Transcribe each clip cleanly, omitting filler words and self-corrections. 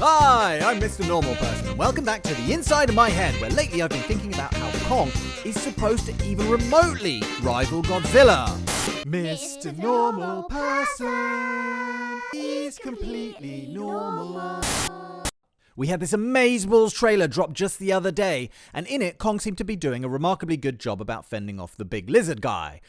Hi, I'm Mr. Normal Person, and welcome back to the inside of my head, where lately I've been thinking about how Kong is supposed to even remotely rival Godzilla. Mr. Normal Person is completely normal. We had this amazeballs trailer drop just the other day, and in it, Kong seemed to be doing a remarkably good job about fending off the big lizard guy.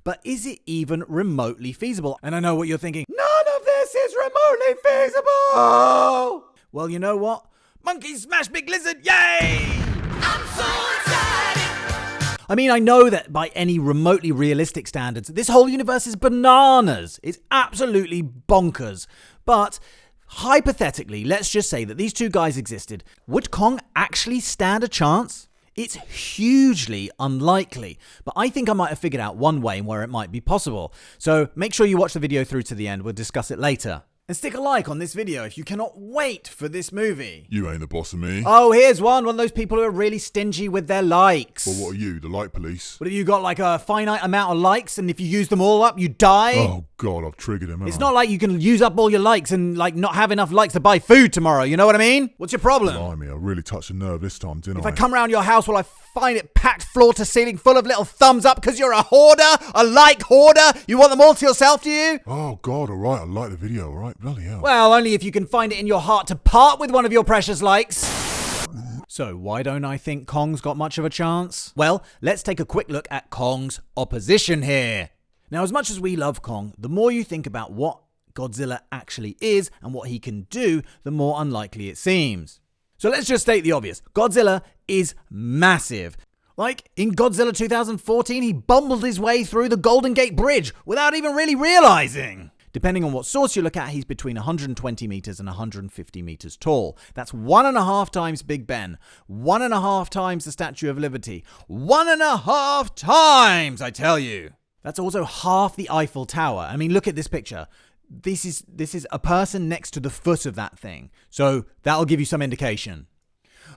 But is it even remotely feasible? And I know what you're thinking, none of this is remotely feasible! Well, you know what? Monkey smash big lizard, yay! I'm so excited! I mean, I know that by any remotely realistic standards, this whole universe is bananas. It's absolutely bonkers. But hypothetically, let's just say that these two guys existed. Would Kong actually stand a chance? It's hugely unlikely, but I think I might have figured out one way where it might be possible. So make sure you watch the video through to the end. We'll discuss it later. And stick a like on this video if you cannot wait for this movie. You ain't the boss of me. Oh, here's one of those people who are really stingy with their likes. Well, what are you, the like police? What have you got, like a finite amount of likes, and if you use them all up, you die? Oh, God, I've triggered him. It's not like you can use up all your likes and not have enough likes to buy food tomorrow, you know what I mean? What's your problem? Blimey, I really touched a nerve this time, didn't I? If I come round your house, will I find it packed floor to ceiling full of little thumbs up because you're a hoarder? A like hoarder? You want them all to yourself, do you? Oh, God, all right, I like the video, all right? Bloody hell. Well, only if you can find it in your heart to part with one of your precious likes. So why don't I think Kong's got much of a chance? Well, let's take a quick look at Kong's opposition here. Now, as much as we love Kong, the more you think about what Godzilla actually is and what he can do, the more unlikely it seems. So let's just state the obvious. Godzilla is massive. Like, in Godzilla 2014, he bumbled his way through the Golden Gate Bridge without even really realizing. Depending on what source you look at, he's between 120 meters and 150 meters tall. That's 1.5 times Big Ben, 1.5 times the Statue of Liberty, 1.5 times, I tell you. That's also half the Eiffel Tower. I mean, look at this picture. This is a person next to the foot of that thing. So that'll give you some indication.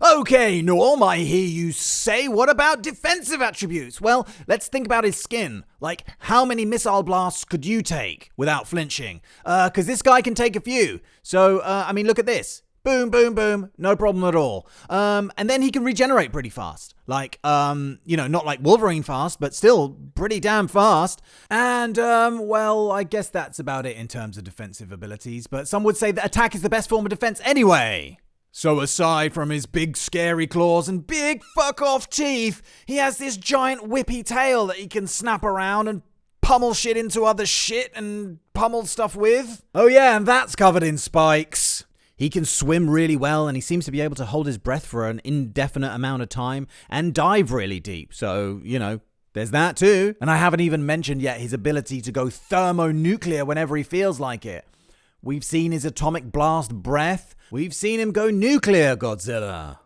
Okay, Norm, I hear you say, what about defensive attributes? Well, let's think about his skin. Like, how many missile blasts could you take without flinching? Because this guy can take a few. So, I mean, look at this. Boom, boom, boom. No problem at all. And then he can regenerate pretty fast. Like, not like Wolverine fast, but still pretty damn fast. And, well, I guess that's about it in terms of defensive abilities. But some would say that attack is the best form of defense anyway. So aside from his big scary claws and big fuck-off teeth, he has this giant whippy tail that he can snap around and pummel shit into other shit and pummel stuff with. Oh yeah, and that's covered in spikes. He can swim really well, and he seems to be able to hold his breath for an indefinite amount of time and dive really deep. So, there's that too. And I haven't even mentioned yet his ability to go thermonuclear whenever he feels like it. We've seen his atomic blast breath. We've seen him go nuclear, Godzilla.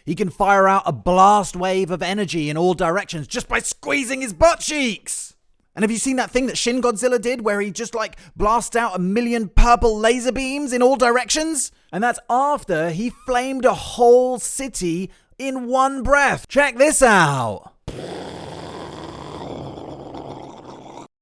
He can fire out a blast wave of energy in all directions just by squeezing his butt cheeks. And have you seen that thing that Shin Godzilla did where he just blasts out 1 million purple laser beams in all directions? And that's after he flamed a whole city in one breath. Check this out.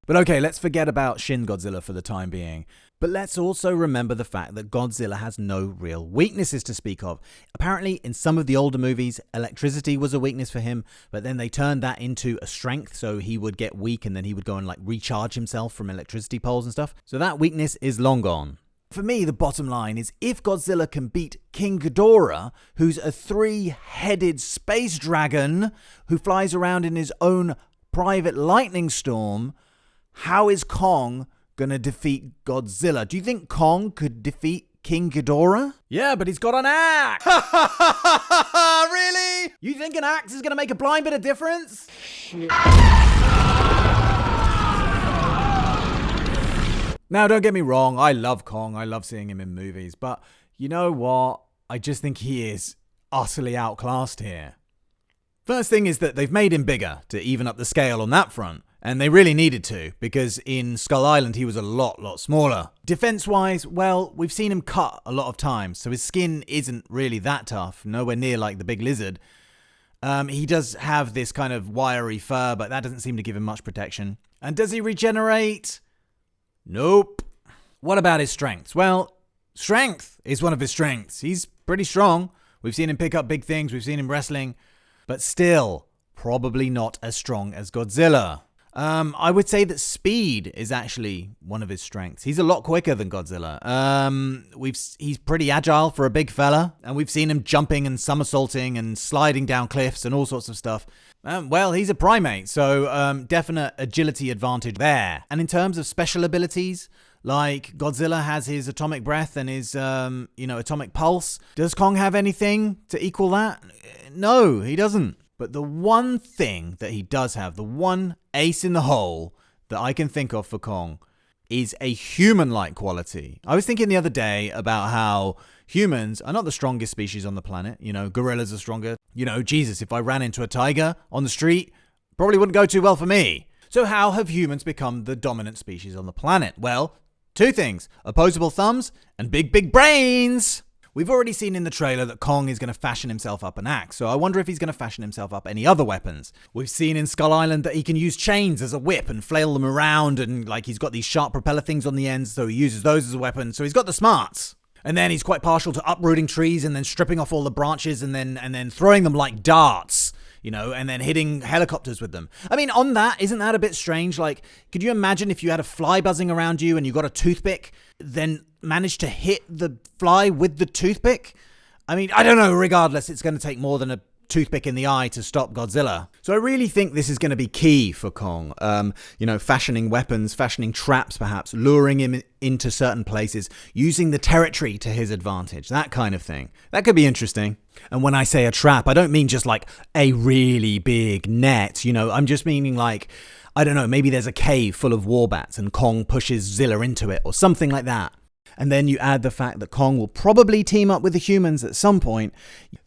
But okay, let's forget about Shin Godzilla for the time being. But let's also remember the fact that Godzilla has no real weaknesses to speak of. Apparently, in some of the older movies, electricity was a weakness for him, but then they turned that into a strength, so he would get weak and then he would go and recharge himself from electricity poles and stuff. So that weakness is long gone. For me, the bottom line is if Godzilla can beat King Ghidorah, who's a 3-headed space dragon who flies around in his own private lightning storm, how is Kong gonna defeat Godzilla? Do you think Kong could defeat King Ghidorah? Yeah, but he's got an axe! Really? You think an axe is gonna make a blind bit of difference? Now, don't get me wrong, I love Kong, I love seeing him in movies, but you know what? I just think he is utterly outclassed here. First thing is that they've made him bigger to even up the scale on that front. And they really needed to, because in Skull Island he was a lot smaller. Defense-wise, well, we've seen him cut a lot of times, so his skin isn't really that tough, nowhere near like the big lizard. He does have this kind of wiry fur, but that doesn't seem to give him much protection. And does he regenerate? Nope. What about his strengths? Well, Strength is one of his strengths. He's pretty strong. We've seen him pick up big things. We've seen him wrestling. But still, probably not as strong as Godzilla. I would say that speed is actually one of his strengths. He's a lot quicker than Godzilla. He's pretty agile for a big fella, and we've seen him jumping and somersaulting and sliding down cliffs and all sorts of stuff. Well, he's a primate, so definite agility advantage there. And in terms of special abilities, like Godzilla has his atomic breath and his, atomic pulse. Does Kong have anything to equal that? No, he doesn't. But the one thing that he does have, the one ace in the hole that I can think of for Kong, is a human-like quality. I was thinking the other day about how humans are not the strongest species on the planet. Gorillas are stronger. Jesus, if I ran into a tiger on the street, probably wouldn't go too well for me. So how have humans become the dominant species on the planet? Well, two things: opposable thumbs and big brains. We've already seen in the trailer that Kong is going to fashion himself up an axe, so I wonder if he's going to fashion himself up any other weapons. We've seen in Skull Island that he can use chains as a whip and flail them around, and he's got these sharp propeller things on the ends, so he uses those as a weapon, so he's got the smarts. And then he's quite partial to uprooting trees and then stripping off all the branches and then throwing them like darts. And then hitting helicopters with them. I mean, on that, isn't that a bit strange? Could you imagine if you had a fly buzzing around you and you got a toothpick, then managed to hit the fly with the toothpick? I mean, I don't know. Regardless, it's going to take more than a toothpick in the eye to stop Godzilla. So I really think this is going to be key for Kong. Fashioning weapons, fashioning traps perhaps, luring him into certain places, using the territory to his advantage, that kind of thing. That could be interesting. And when I say a trap, I don't mean just a really big net. I'm just meaning I don't know, maybe there's a cave full of warbats and Kong pushes Zilla into it or something like that. And then you add the fact that Kong will probably team up with the humans at some point.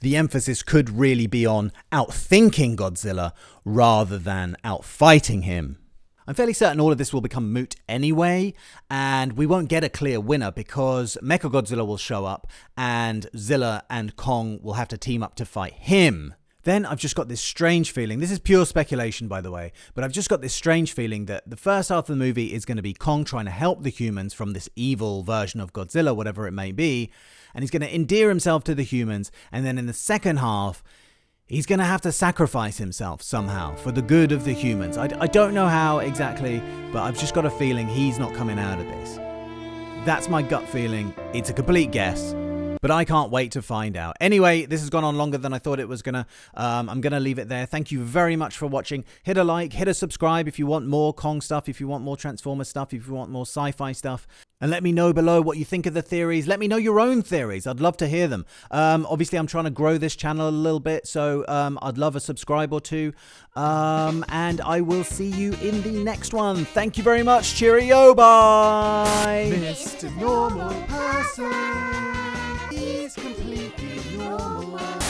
The emphasis could really be on outthinking Godzilla rather than outfighting him. I'm fairly certain all of this will become moot anyway, and we won't get a clear winner because Mechagodzilla will show up and Zilla and Kong will have to team up to fight him. Then I've just got this strange feeling, this is pure speculation by the way, but I've just got this strange feeling that the first half of the movie is going to be Kong trying to help the humans from this evil version of Godzilla, whatever it may be, and he's going to endear himself to the humans, and then in the second half, he's going to have to sacrifice himself somehow for the good of the humans. I don't know how exactly, but I've just got a feeling he's not coming out of this. That's my gut feeling. It's a complete guess. But I can't wait to find out. Anyway, this has gone on longer than I thought it was gonna. I'm gonna leave it there. Thank you very much for watching. Hit a like, hit a subscribe if you want more Kong stuff, if you want more Transformers stuff, if you want more sci-fi stuff. And let me know below what you think of the theories. Let me know your own theories. I'd love to hear them. Obviously, I'm trying to grow this channel a little bit, so I'd love a subscribe or two. And I will see you in the next one. Thank you very much. Cheerio. Bye. Mr. Normal Person. He's completely normal.